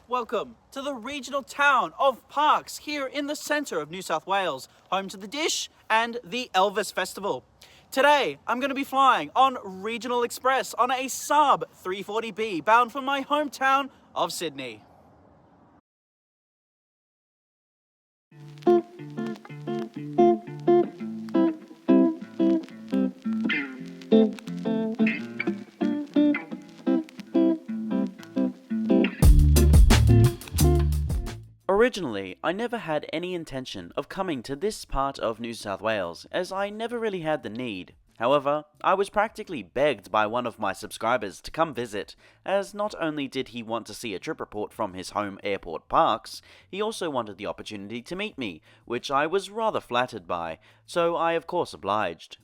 Welcome to the regional town of Parkes here in the centre of New South Wales, home to the Dish and the Elvis Festival. Today, I'm going to be flying on Regional Express on a Saab 340B bound from my hometown of Sydney. Originally, I never had any intention of coming to this part of New South Wales, as I never really had the need. However, I was practically begged by one of my subscribers to come visit, as not only did he want to see a trip report from his home airport Parkes, he also wanted the opportunity to meet me, which I was rather flattered by, so I of course obliged.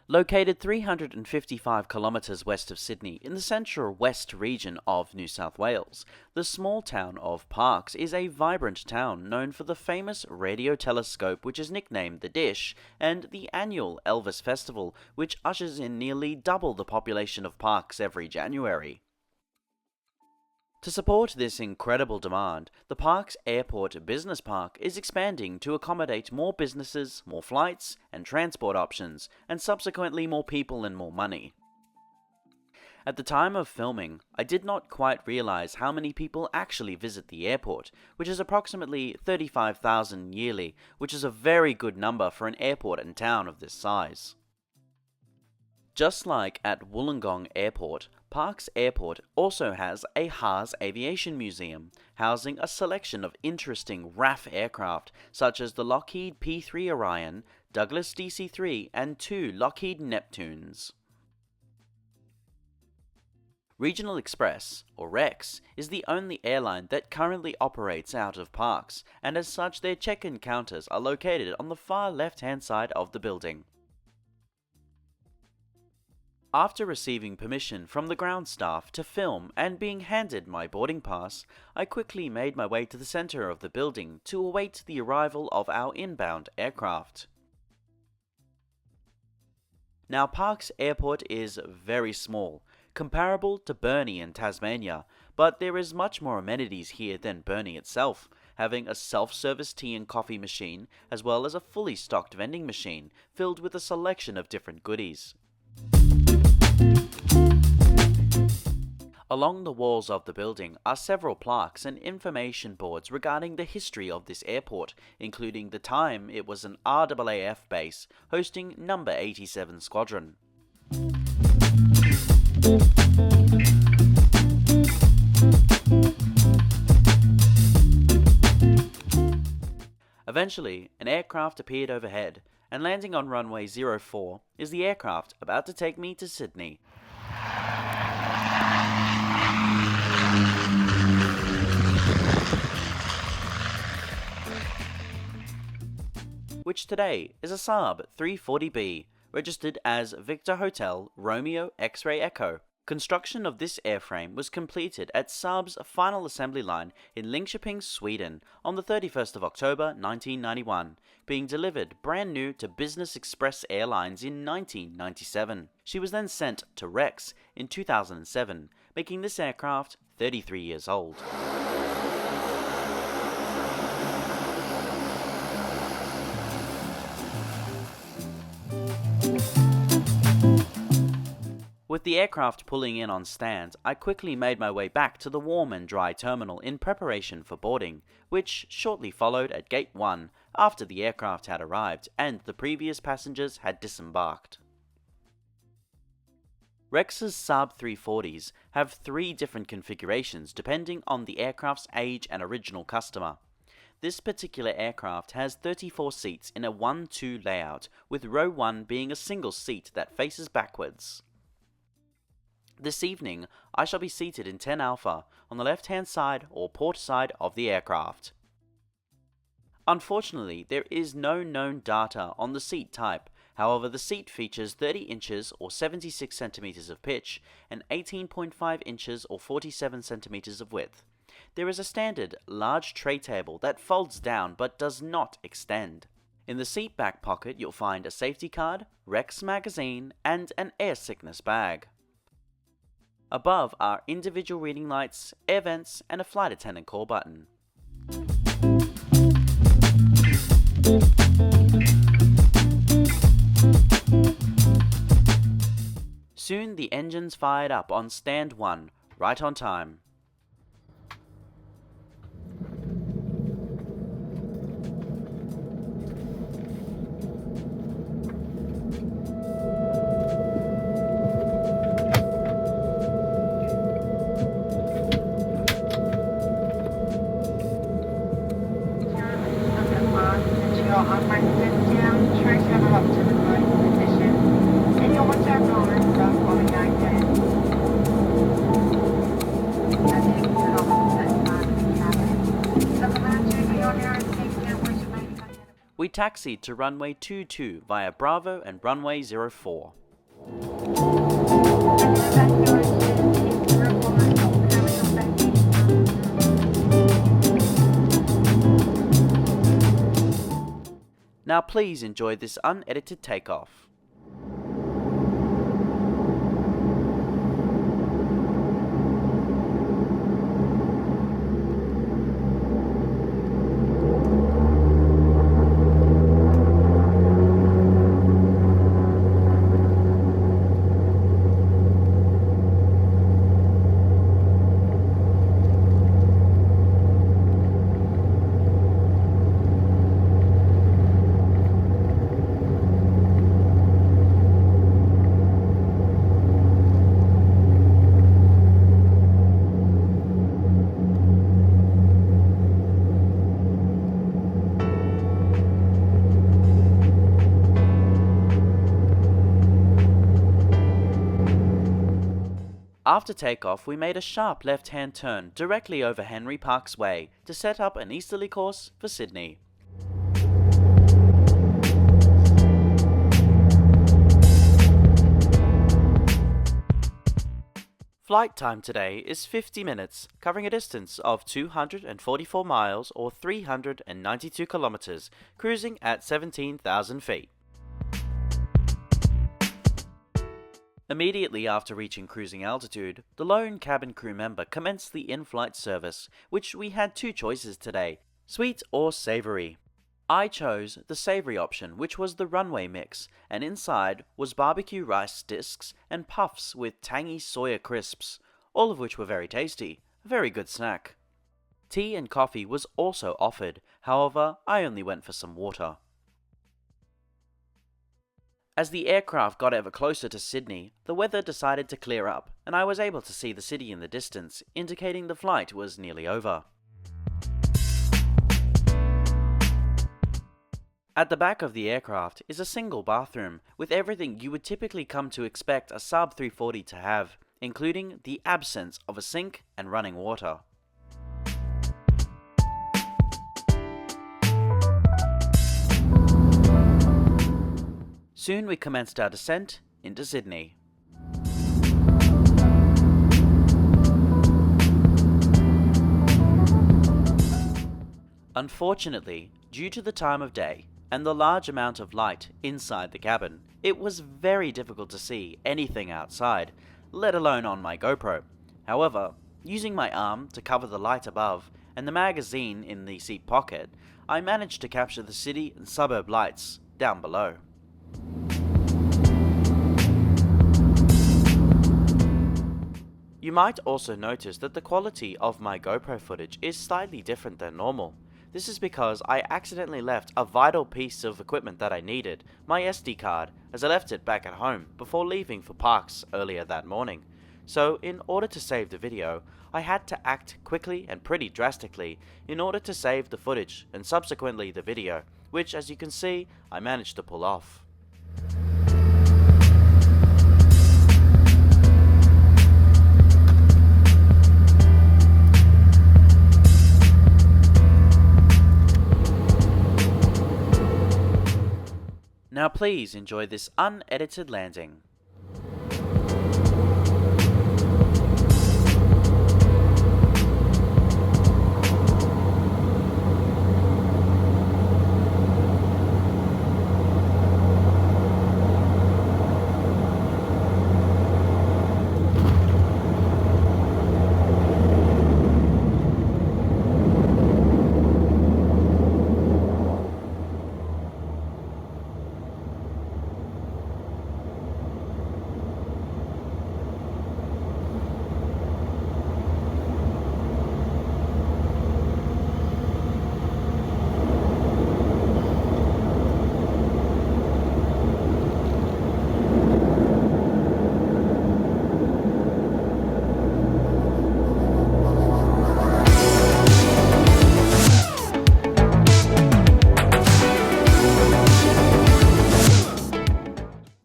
Located 355 kilometres west of Sydney in the central west region of New South Wales, the small town of Parkes is a vibrant town known for the famous radio telescope which is nicknamed the Dish, and the annual Elvis Festival which ushers in nearly double the population of Parkes every January. To support this incredible demand, the Parkes Airport Business Park is expanding to accommodate more businesses, more flights, and transport options, and subsequently more people and more money. At the time of filming, I did not quite realize how many people actually visit the airport, which is approximately 35,000 yearly, which is a very good number for an airport and town of this size. Just like at Wollongong Airport, Parkes Airport also has a Haas Aviation Museum, housing a selection of interesting RAF aircraft such as the Lockheed P-3 Orion, Douglas DC-3 and 2 Lockheed Neptunes. Regional Express, or RXE, is the only airline that currently operates out of Parkes, and as such their check-in counters are located on the far left-hand side of the building. After receiving permission from the ground staff to film and being handed my boarding pass, I quickly made my way to the centre of the building to await the arrival of our inbound aircraft. Now, Parkes Airport is very small, comparable to Burnie in Tasmania, but there is much more amenities here than Burnie itself, having a self-service tea and coffee machine as well as a fully stocked vending machine filled with a selection of different goodies. Along the walls of the building are several plaques and information boards regarding the history of this airport, including the time it was an RAAF base hosting number 87 Squadron. Eventually, an aircraft appeared overhead, and landing on runway 04 is the aircraft about to take me to Sydney. Which today is a Saab 340B, registered as Victor Hotel Romeo X-Ray Echo. Construction of this airframe was completed at Saab's final assembly line in Linköping, Sweden on the 31st of October 1991, being delivered brand new to Business Express Airlines in 1997. She was then sent to RXE in 2007, making this aircraft 33 years old. With the aircraft pulling in on stand, I quickly made my way back to the warm and dry terminal in preparation for boarding, which shortly followed at Gate 1 after the aircraft had arrived and the previous passengers had disembarked. RXE's Saab 340s have 3 different configurations depending on the aircraft's age and original customer. This particular aircraft has 34 seats in a 1-2 layout, with row 1 being a single seat that faces backwards. This evening, I shall be seated in 10 Alpha on the left-hand side or port side of the aircraft. Unfortunately, there is no known data on the seat type. However, the seat features 30 inches or 76 centimeters of pitch and 18.5 inches or 47 centimeters of width. There is a standard large tray table that folds down but does not extend. In the seat back pocket, you'll find a safety card, RXE magazine, and an air sickness bag. Above are individual reading lights, air vents, and a flight attendant call button. Soon the engines fired up on stand 1, right on time. We taxied to runway 22 via Bravo and runway 04. Now please enjoy this unedited takeoff. After takeoff, we made a sharp left-hand turn directly over Henry Parkes Way to set up an easterly course for Sydney. Flight time today is 50 minutes, covering a distance of 244 miles or 392 kilometers, cruising at 17,000 feet. Immediately after reaching cruising altitude, the lone cabin crew member commenced the in-flight service, which we had two choices today, sweet or savory. I chose the savory option, which was the runway mix, and inside was barbecue rice discs and puffs with tangy soya crisps, all of which were very tasty, a very good snack. Tea and coffee was also offered, however, I only went for some water. As the aircraft got ever closer to Sydney, the weather decided to clear up, and I was able to see the city in the distance, indicating the flight was nearly over. At the back of the aircraft is a single bathroom, with everything you would typically come to expect a Saab 340 to have, including the absence of a sink and running water. Soon we commenced our descent into Sydney. Unfortunately, due to the time of day and the large amount of light inside the cabin, it was very difficult to see anything outside, let alone on my GoPro. However, using my arm to cover the light above and the magazine in the seat pocket, I managed to capture the city and suburb lights down below. You might also notice that the quality of my GoPro footage is slightly different than normal. This is because I accidentally left a vital piece of equipment that I needed, my SD card, as I left it back at home before leaving for Parkes earlier that morning. So in order to save the video, I had to act quickly and pretty drastically in order to save the footage and subsequently the video, which as you can see, I managed to pull off. Now please enjoy this unedited landing.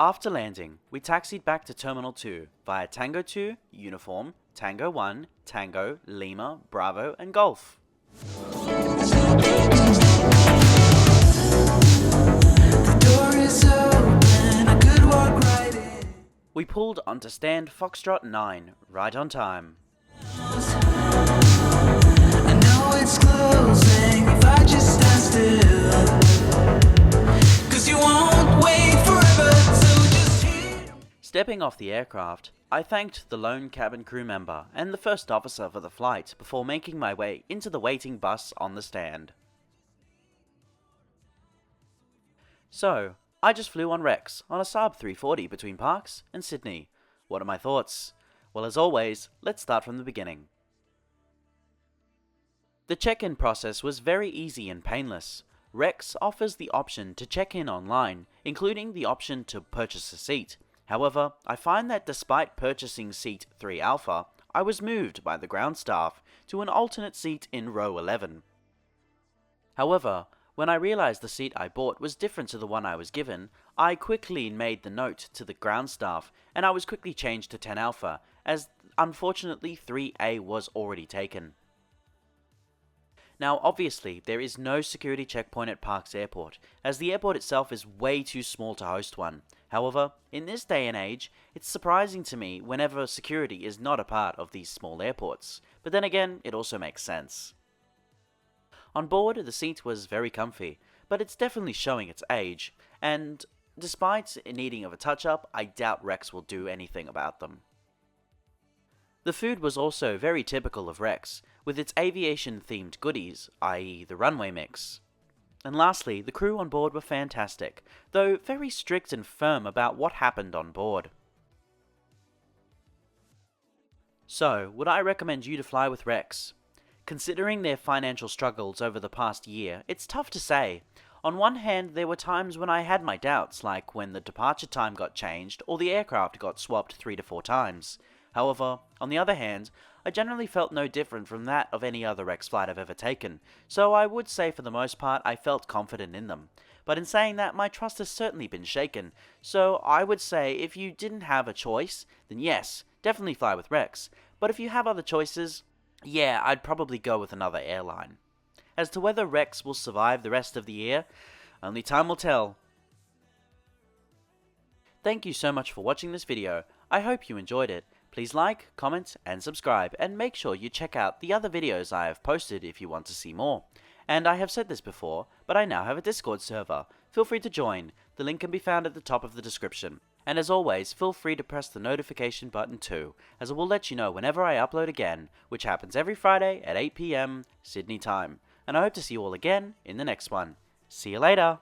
After landing, we taxied back to Terminal 2 via Tango 2, Uniform, Tango 1, Tango, Lima, Bravo, and Golf. We pulled onto stand Foxtrot 9, right on time. I know it's closing if I just stand still, 'cause you won't wait forever, so just hit. Stepping off the aircraft, I thanked the lone cabin crew member and the first officer for the flight before making my way into the waiting bus on the stand. So, I just flew on Rex on a Saab 340 between Parkes and Sydney. What are my thoughts? Well, as always, let's start from the beginning. The check-in process was very easy and painless. Rex offers the option to check in online, including the option to purchase a seat. However, I find that despite purchasing seat 3 Alpha, I was moved by the ground staff to an alternate seat in row 11. However, when I realized the seat I bought was different to the one I was given, I quickly made the note to the ground staff and I was quickly changed to 10 Alpha, as unfortunately 3A was already taken. Now obviously there is no security checkpoint at Parkes Airport, as the airport itself is way too small to host one. However, in this day and age, it's surprising to me whenever security is not a part of these small airports, but then again, it also makes sense. On board, the seat was very comfy, but it's definitely showing its age, and despite needing of a touch-up, I doubt Rex will do anything about them. The food was also very typical of Rex, with its aviation-themed goodies, i.e. the runway mix. And lastly, the crew on board were fantastic, though very strict and firm about what happened on board. So, would I recommend you to fly with Rex? Considering their financial struggles over the past year, it's tough to say. On one hand, there were times when I had my doubts, like when the departure time got changed or the aircraft got swapped 3 to 4 times. However, on the other hand, I generally felt no different from that of any other Rex flight I've ever taken, so I would say for the most part I felt confident in them. But in saying that, my trust has certainly been shaken, so I would say if you didn't have a choice, then yes, definitely fly with Rex. But if you have other choices, yeah, I'd probably go with another airline. As to whether Rex will survive the rest of the year, only time will tell. Thank you so much for watching this video. I hope you enjoyed it. Please like, comment, and subscribe, and make sure you check out the other videos I have posted if you want to see more. And I have said this before, but I now have a Discord server. Feel free to join. The link can be found at the top of the description. And as always, feel free to press the notification button too, as it will let you know whenever I upload again, which happens every Friday at 8 PM Sydney time. And I hope to see you all again in the next one. See you later!